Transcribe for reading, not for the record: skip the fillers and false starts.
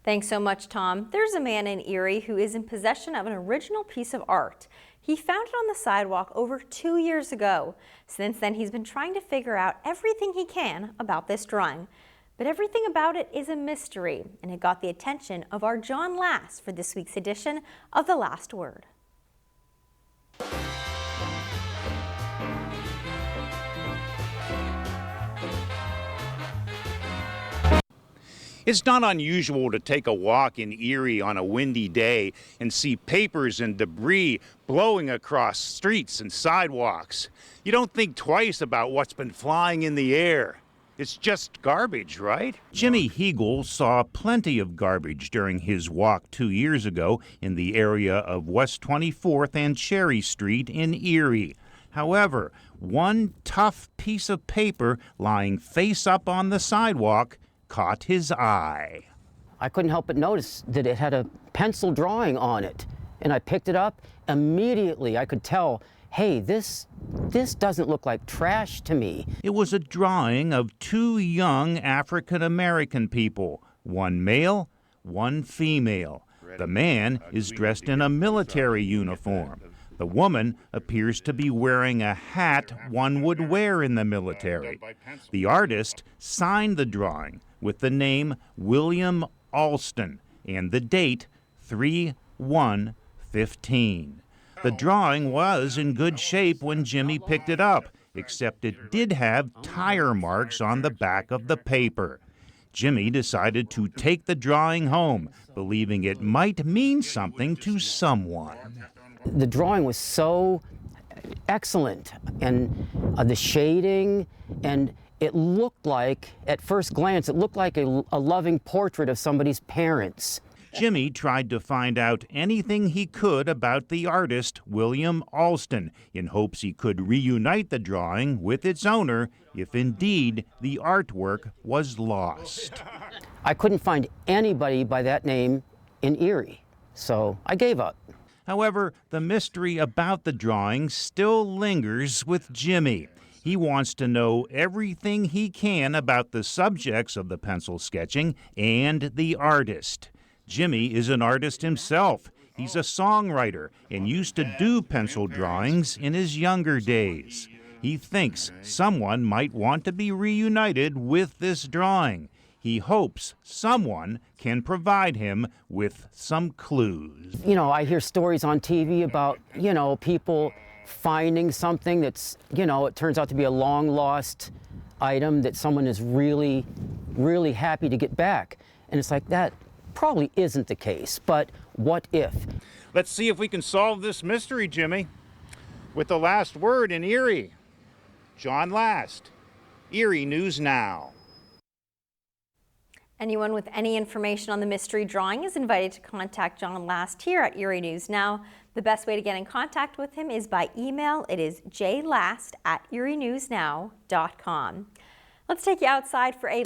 Thanks so much, Tom. There's a man in Erie who is in possession of an original piece of art. He found it on the sidewalk over 2 years ago. Since then, he's been trying to figure out everything he can about this drawing. But everything about it is a mystery, and it got the attention of our John Last for this week's edition of The Last Word. It's not unusual to take a walk in Erie on a windy day and see papers and debris blowing across streets and sidewalks. You don't think twice about what's been flying in the air. It's just garbage, right? Jimmy Hegel saw plenty of garbage during his walk 2 years ago in the area of West 24th and Cherry Street in Erie. However, one tough piece of paper lying face up on the sidewalk caught his eye. I couldn't help but notice that it had a pencil drawing on it, and I picked it up. Immediately I could tell, hey, this doesn't look like trash to me. It was a drawing of two young African-American people, one male, one female. The man is dressed in a military uniform. The woman appears to be wearing a hat one would wear in the military. The artist signed the drawing with the name William Alston and the date 3/1/15. The drawing was in good shape when Jimmy picked it up, except it did have tire marks on the back of the paper. Jimmy decided to take the drawing home, believing it might mean something to someone. The drawing was so excellent, and the shading, and it looked like, at first glance, it looked like a loving portrait of somebody's parents. Jimmy tried to find out anything he could about the artist, William Alston, in hopes he could reunite the drawing with its owner if indeed the artwork was lost. I couldn't find anybody by that name in Erie, so I gave up. However, the mystery about the drawing still lingers with Jimmy. He wants to know everything he can about the subjects of the pencil sketching and the artist. Jimmy is an artist himself. He's a songwriter and used to do pencil drawings in his younger days. He thinks someone might want to be reunited with this drawing. He hopes someone can provide him with some clues. You know, I hear stories on TV about, people finding something that's, it turns out to be a long lost item that someone is really, really happy to get back. And it's like, that probably isn't the case, but what if? Let's see if we can solve this mystery, Jimmy. With The Last Word in Erie, John Last, Erie News Now. Anyone with any information on the mystery drawing is invited to contact John Last here at Erie News Now. The best way to get in contact with him is by email. It is jlast@erienewsnow.com. Let's take you outside for a